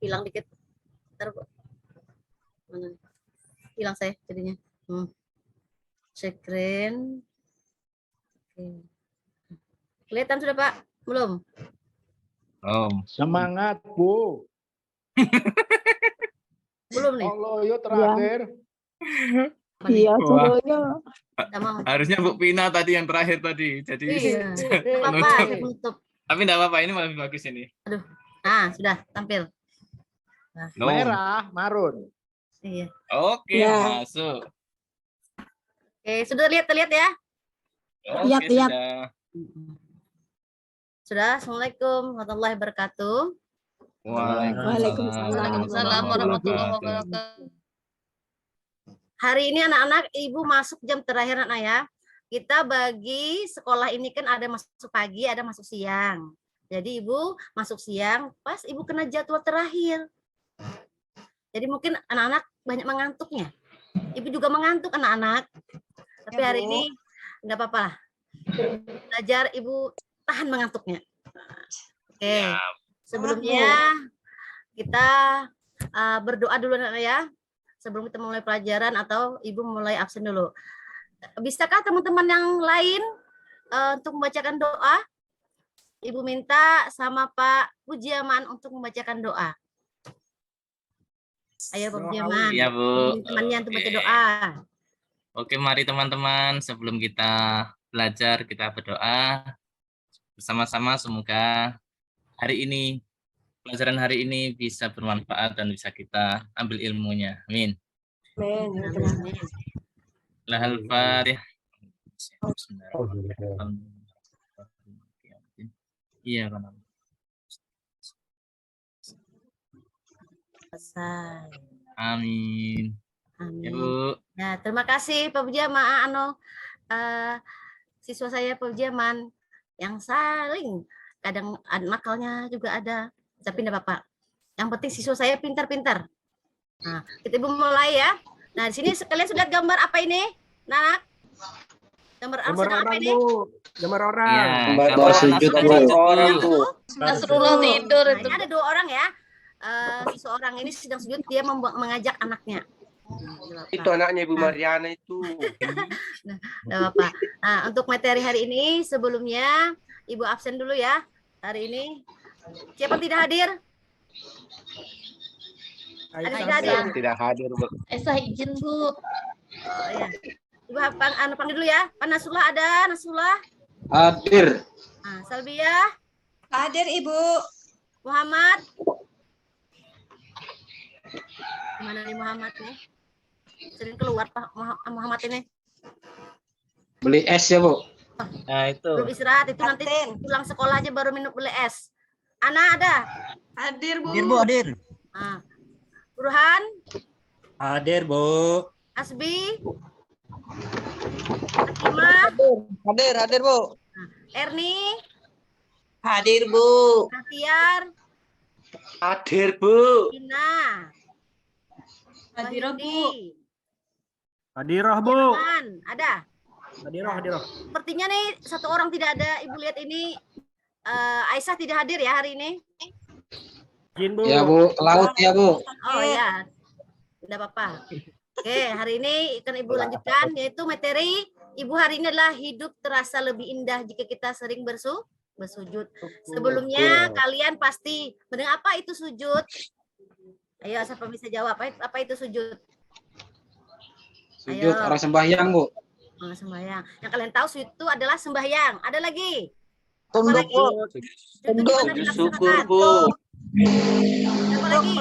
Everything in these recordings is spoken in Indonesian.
Hilang dikit. Ntar mana? Hilang saya jadinya. Screen. Oke. Kelihatan sudah Pak? Belum? Semangat Bu. Belum nih. Allah yuk terakhir. Iya, semuanya. Harusnya Bu Pina tadi yang terakhir tadi. Jadi iya. Apa-apa, saya penutup. Tapi enggak apa-apa, ini lebih bagus ini. Aduh. Nah, sudah tampil. Nah. Merah, marun. Iya. Oke, Ya. masuk. Oke, sudah terlihat ya? Oke, Lihat. sudah. Sudah. Assalamualaikum warahmatullahi wabarakatuh. Waalaikumsalam warahmatullahi wabarakatuh. Hari ini anak-anak Ibu masuk jam terakhir anak ya. Kita bagi sekolah ini kan ada masuk pagi, ada masuk siang. Jadi Ibu masuk siang, pas Ibu kena jadwal terakhir. Jadi mungkin anak-anak banyak mengantuknya. Ibu juga mengantuk anak-anak. Tapi hari ini nggak apa-apa. Belajar Ibu tahan mengantuknya. Oke. Sebelumnya kita berdoa dulu anak ya. Sebelum kita mulai pelajaran atau Ibu mulai absen dulu. Bisakah teman-teman yang lain untuk membacakan doa? Ibu minta sama Pak Pujiaman untuk membacakan doa. Ayo Pak Pujiaman. Iya, Bu. Temannya untuk baca doa. Oke, mari teman-teman, sebelum kita belajar, kita berdoa bersama-sama. Semoga pelajaran hari ini bisa bermanfaat dan bisa kita ambil ilmunya. Amin. Amin. Lahal Fatihah. Iya, kan. Selesai. Amin. Amin. Ya, Bu. Ya, terima kasih Pak Pujiaman. Siswa saya Pak Pujiaman yang saling kadang nakalnya juga ada, tapi enggak apa-apa. Yang penting siswa saya pintar-pintar. Nah, kita Ibu mulai ya. Nah, di sini kalian sudah gambar apa ini? Nah, gambar apa ini? Gambar orang. Iya, Gambar sujud orang Bu. Nasrullah tidur. Nah, ini ada 2 orang ya. Siswa orang ini sedang sujud, dia mengajak anaknya. Itu anaknya Ibu Mariana itu. Nah, apa. Nah, untuk materi hari ini sebelumnya Ibu absen dulu ya. Hari ini siapa tidak hadir? Tidak hadir Bu. Saya izin Bu. Oh, ya. Ibu panggil dulu ya. Pak Nasrullah ada? Nasrullah? Hadir. Nah, Salbiah? Hadir Ibu. Muhammad? Mana nih Muhammad nih? Sering keluar Pak Muhammad ini. Beli es ya Bu. Nah, itu. Belum istirahat, itu nanti pulang sekolah aja baru minum beli es. Ana ada? Hadir Bu. Hadir Bu, hadir. Nah. Burhan? Hadir Bu. Asbi? Fatimah? Hadir Bu. Nah, Erni? Hadir Bu. Kafiar? Hadir Bu. Ina? Hadir Bu. Wahyudi? Hadirah Bu. Irman? Ada? Hadirah. Sepertinya nih 1 orang tidak ada. Ibu lihat ini Aisyah tidak hadir ya hari ini. Izin Bu. Ya Bu, ke laut ya Bu. Oh ya, tidak apa-apa. Oke, hari ini akan Ibu lanjutkan yaitu materi Ibu hari ini adalah hidup terasa lebih indah jika kita sering bersujud. Sebelumnya kalian pasti mendengar apa itu sujud? Ayo, siapa bisa jawab apa itu sujud? Sujud Ayo. orang sembahyang Bu. Sembahyang. Yang kalian tahu sujud itu adalah sembahyang. Ada lagi? Tunduk lagi? Bu. Sujud Syukur Bu. Apa lagi?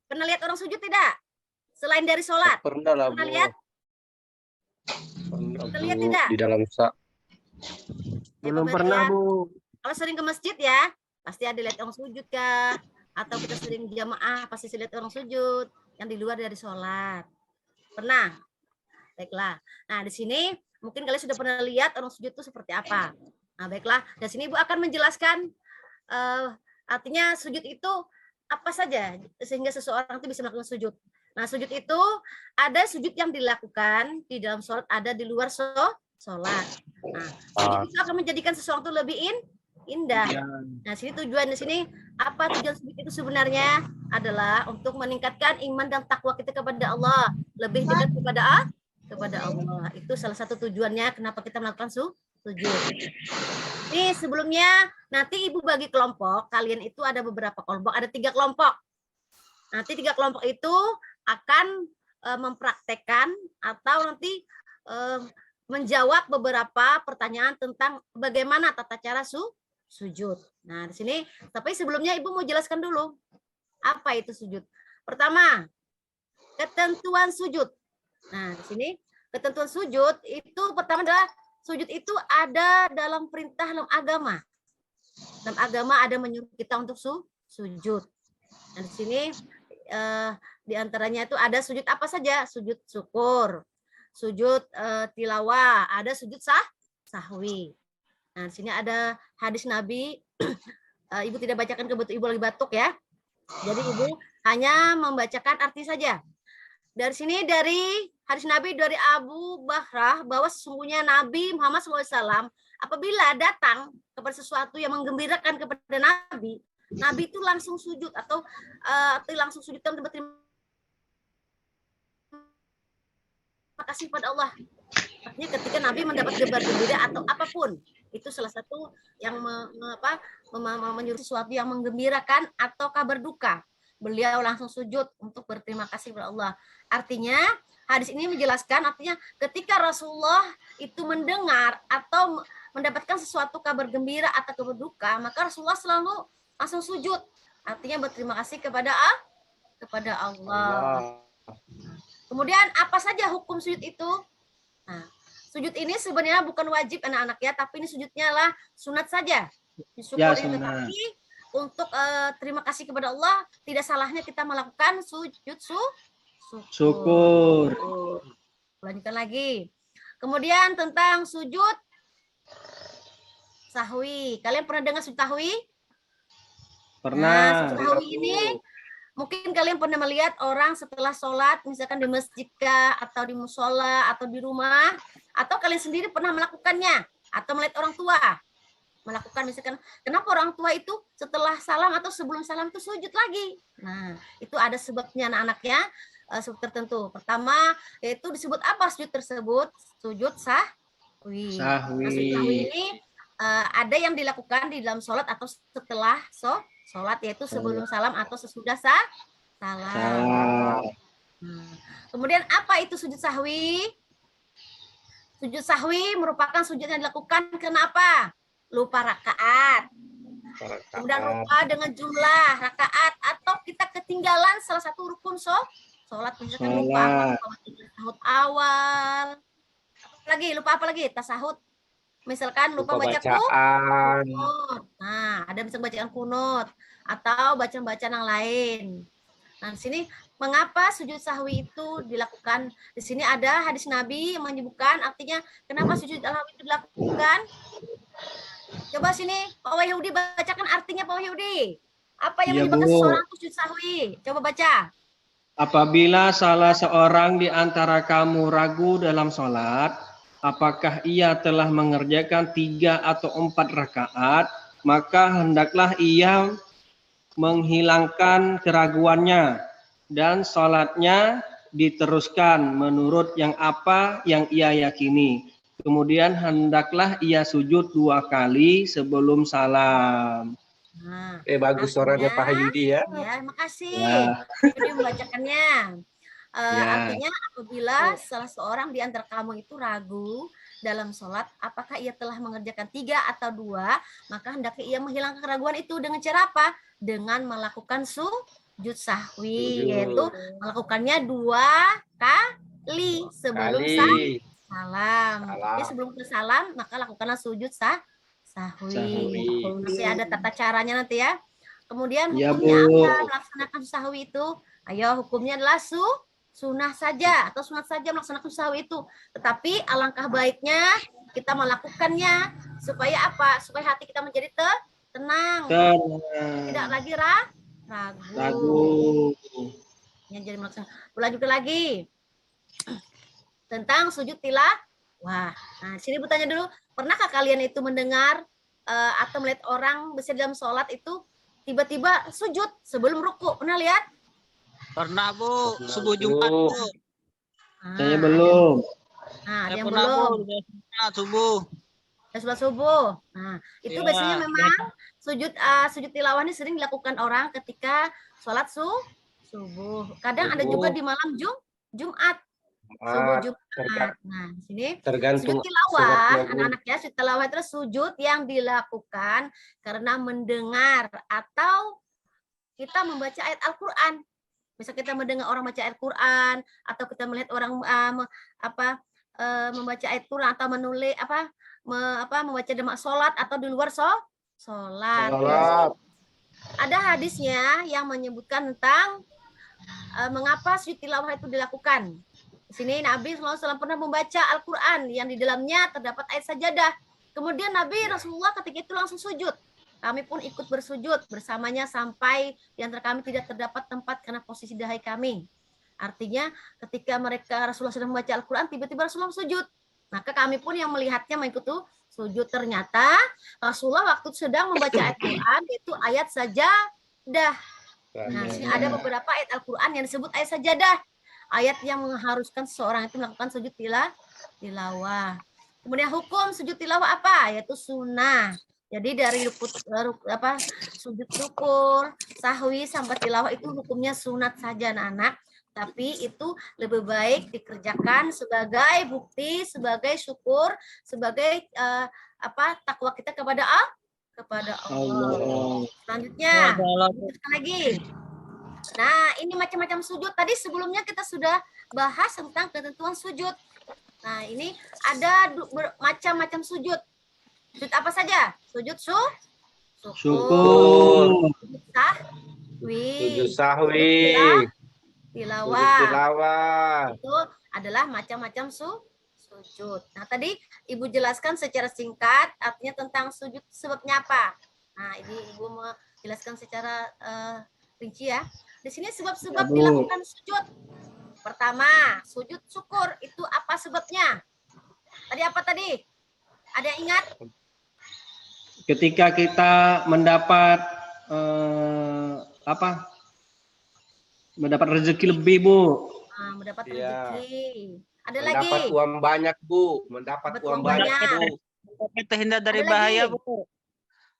Pernah lihat orang sujud tidak? Selain dari sholat? Pernah lah Bu. Pernah lihat? Pernah Lihat Bu tidak? di dalam Belum pernah Bu. Kalau sering ke masjid ya, pasti ada lihat orang sujud kah? Atau kita sering jamaah, pasti lihat orang sujud yang di luar dari sholat. Pernah? Baiklah. Nah, di sini mungkin kalian sudah pernah lihat orang sujud itu seperti apa. Nah, baiklah. Di sini Ibu akan menjelaskan artinya sujud itu apa saja sehingga seseorang itu bisa melakukan sujud. Nah, sujud itu ada sujud yang dilakukan di dalam sholat, ada di luar sholat. Nah, sujud itu akan menjadikan seseorang itu lebih indah. Iya. Nah, sini tujuan di sini apa tujuan sujud itu sebenarnya adalah untuk meningkatkan iman dan takwa kita kepada Allah, lebih dekat kepada Allah. Itu salah satu tujuannya kenapa kita melakukan sujud. Nih sebelumnya nanti Ibu bagi kelompok, kalian itu ada beberapa kelompok, ada 3 kelompok. Nanti 3 kelompok itu akan mempraktekkan atau nanti menjawab beberapa pertanyaan tentang bagaimana tata cara sujud. Nah, di sini tapi sebelumnya Ibu mau jelaskan dulu apa itu sujud. Pertama, ketentuan sujud. Nah, di sini ketentuan sujud itu pertama adalah sujud itu ada dalam perintah dalam agama. Dalam agama ada menyuruh kita untuk sujud. Nah, di sini di antaranya itu ada sujud apa saja? Sujud syukur, sujud tilawah, ada sujud sahwi. Nah, di sini ada hadis Nabi. Ibu tidak bacakan kebetulan Ibu lagi batuk ya. Jadi Ibu hanya membacakan arti saja. Dari sini dari hadis Nabi dari Abu Bahrah bahwa sesungguhnya Nabi Muhammad SAW apabila datang kepada sesuatu yang menggembirakan kepada Nabi, Nabi itu langsung sujud atau langsung sujud dan berterima kasih pada Allah. Artinya ketika Nabi mendapat kabar gembira atau apapun, itu salah satu yang menyuruh sesuatu yang menggembirakan atau kabar duka. Beliau langsung sujud untuk berterima kasih kepada Allah. Artinya hadis ini menjelaskan artinya ketika Rasulullah itu mendengar atau mendapatkan sesuatu kabar gembira atau kabar duka, maka Rasulullah selalu langsung sujud. Artinya berterima kasih kepada Allah. Kemudian apa saja hukum sujud itu? Nah, sujud ini sebenarnya bukan wajib anak-anak ya, tapi ini sujudnya lah sunat saja. Syukur itu tapi untuk terima kasih kepada Allah, tidak salahnya kita melakukan sujud syukur. Lanjutkan lagi. Kemudian tentang sujud sahwi. Kalian pernah dengar sujud sahwi? Pernah. Nah, sujud sahwi ini mungkin kalian pernah melihat orang setelah sholat, misalkan di masjid atau di musola atau di rumah, atau kalian sendiri pernah melakukannya, atau melihat orang tua melakukan, misalkan kenapa orang tua itu setelah salam atau sebelum salam itu sujud lagi. Nah, itu ada sebabnya anak-anaknya sebab tertentu. Pertama, yaitu disebut apa sujud tersebut? Sujud sahwi. Nah, sujud sahwi ini ada yang dilakukan di dalam sholat atau setelah sholat, yaitu sebelum salam atau sesudah salam. Kemudian apa itu sujud sahwi? Sujud sahwi merupakan sujud yang dilakukan kenapa? Lupa rakaat. Kemudian lupa dengan jumlah rakaat atau kita ketinggalan salah satu rukun sholat, misalkan lupa tasahud awal. Lupa apa lagi? Tasahud. Misalkan lupa baca kunut. Nah, ada bisa bacaan kunut atau bacaan-bacaan yang lain. Nah, di sini mengapa sujud sahwi itu dilakukan? Di sini ada hadis Nabi yang menyebutkan artinya kenapa sujud sahwi itu dilakukan. Coba sini Pak Wahyudi bacakan artinya Pak Wahyudi. Apa yang menyebabkan seseorang sujud sahwi? Coba baca. Apabila salah seorang di antara kamu ragu dalam sholat, apakah ia telah mengerjakan 3 atau 4 rakaat, maka hendaklah ia menghilangkan keraguannya dan sholatnya diteruskan menurut yang ia yakini. Kemudian hendaklah ia sujud 2 kali sebelum salam. Nah, Bagus suaranya Pak Yudi ya. Ya, makasih. Jadi membacakannya. Artinya apabila salah seorang di antara kamu itu ragu dalam sholat, apakah ia telah mengerjakan 3 atau 2, maka hendaknya ia menghilangkan keraguan itu dengan cara apa? Dengan melakukan sujud sahwi, yaitu melakukannya 2 kali sebelum salam. Jadi sebelum salam, maka lakukanlah sujud sahwi. Nanti ada tata caranya nanti ya. Kemudian hukumnya apa melaksanakan sahwi itu? Ayo, hukumnya adalah sunnah saja atau sunat saja melaksanakan sahwi itu. Tetapi alangkah baiknya kita melakukannya supaya apa? Supaya hati kita menjadi tenang. Tidak lagi ragu. Ya, jadi melaksanakan. Lanjutkan lagi tentang sujud tilawah. Nah, sini bertanya dulu, pernahkah kalian itu mendengar atau melihat orang besar dalam sholat itu tiba-tiba sujud sebelum ruku? Pernah lihat? Pernah Bu, Pernah, subuh Bu. Jumat Bu. Saya Nah, belum. Nah, ada Saya yang pernah Bu, belum. di Jumat subuh. Sholat subuh. Nah, itu Iya. biasanya memang sujud tilawah ini sering dilakukan orang ketika sholat subuh. Kadang ada juga di malam Jumat. Subuh Jumat. Nah, di sini Tergantung sujud tilawah, sholatnya, Bu. anak-anak ya, sujud tilawah itu sujud yang dilakukan karena mendengar atau kita membaca ayat Al-Qur'an. Bisa kita mendengar orang baca ayat Quran atau kita melihat orang membaca ayat Quran atau menulis membaca demak sholat atau di luar sholat. Sholat. Ada hadisnya yang menyebutkan tentang mengapa sujud tilawah itu dilakukan. Di sini Nabi SAW pernah membaca Al-Quran yang di dalamnya terdapat ayat sajadah. Kemudian Nabi Rasulullah ketika itu langsung sujud. Kami pun ikut bersujud bersamanya sampai di antara kami tidak terdapat tempat karena posisi dahi kami. Artinya ketika Rasulullah sedang membaca Al-Quran, tiba-tiba Rasulullah sujud. Maka kami pun yang melihatnya mengikuti sujud. Ternyata Rasulullah waktu sedang membaca ayat Quran itu ayat sajadah. Nah, sini ada beberapa ayat Al-Quran yang disebut ayat sajadah. Ayat yang mengharuskan seseorang itu melakukan sujud tilawah. Kemudian hukum sujud tilawah apa? Yaitu sunnah. Jadi dari sujud syukur, sahwi sampai tilawah itu hukumnya sunat saja anak-anak. Tapi itu lebih baik dikerjakan sebagai bukti, sebagai syukur, sebagai takwa kita kepada Allah. Selanjutnya, sekali lagi. Nah, ini macam-macam sujud. Tadi sebelumnya kita sudah bahas tentang ketentuan sujud. Nah, ini ada macam-macam sujud. Sujud apa saja? Sujud Syukur. Sujud sahwi. Sujud sahwi. Tilawah. Itu adalah macam-macam sujud. Nah, tadi Ibu jelaskan secara singkat artinya tentang sujud sebabnya apa. Nah, ini Ibu mau jelaskan secara rinci ya. Di sini sebab-sebab dilakukan sujud. Pertama, sujud syukur itu apa sebabnya? Tadi apa tadi? Ada yang ingat? Ketika kita mendapat mendapat rezeki lebih, Bu. Nah, mendapat Iya. rezeki. Ada Mendapat lagi. uang banyak, Bu. Mendapat Dapat uang uang banyak, banyak. Bu. Terhindar dari Ada bahaya lagi? Bu.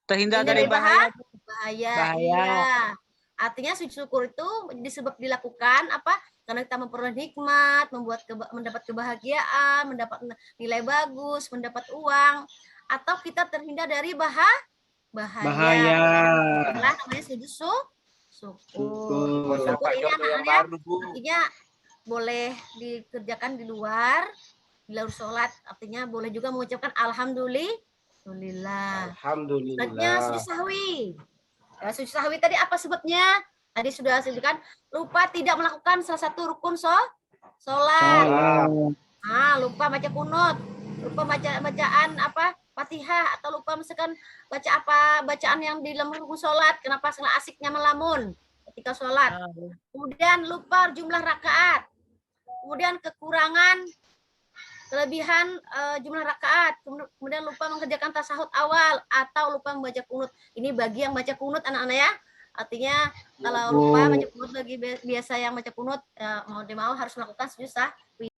Terhindar Terhindar dari dari bahaya. Bahaya. Bahaya. Iya. Artinya sujud syukur itu disebab dilakukan apa? Karena kita memperoleh nikmat, mendapat kebahagiaan, mendapat nilai bagus, mendapat uang, atau kita terhindar dari bahaya. Itulah namanya sujud syukur. Syukur Mendapat ini jodoh yang anak-anak baru, Bu. artinya boleh dikerjakan di luar sholat. Artinya boleh juga mengucapkan alhamdulillah. Selanjutnya sujud sahwi. Ya, sujud sahwi tadi apa sebabnya? Tadi sudah sebutkan, lupa tidak melakukan salah satu rukun sholat. Lupa baca kunut, lupa bacaan Fatihah, atau lupa misalkan bacaan yang di dalam rukun sholat. Kenapa sangat asiknya melamun ketika sholat? Kemudian lupa jumlah rakaat. Kemudian kelebihan jumlah rakaat. Kemudian lupa mengerjakan tasahud awal atau lupa membaca kunut. Ini bagi yang baca kunut anak-anak ya. Artinya kalau lupa baca kunut bagi biasa yang baca kunut, mau harus melakukan sujud sahwi.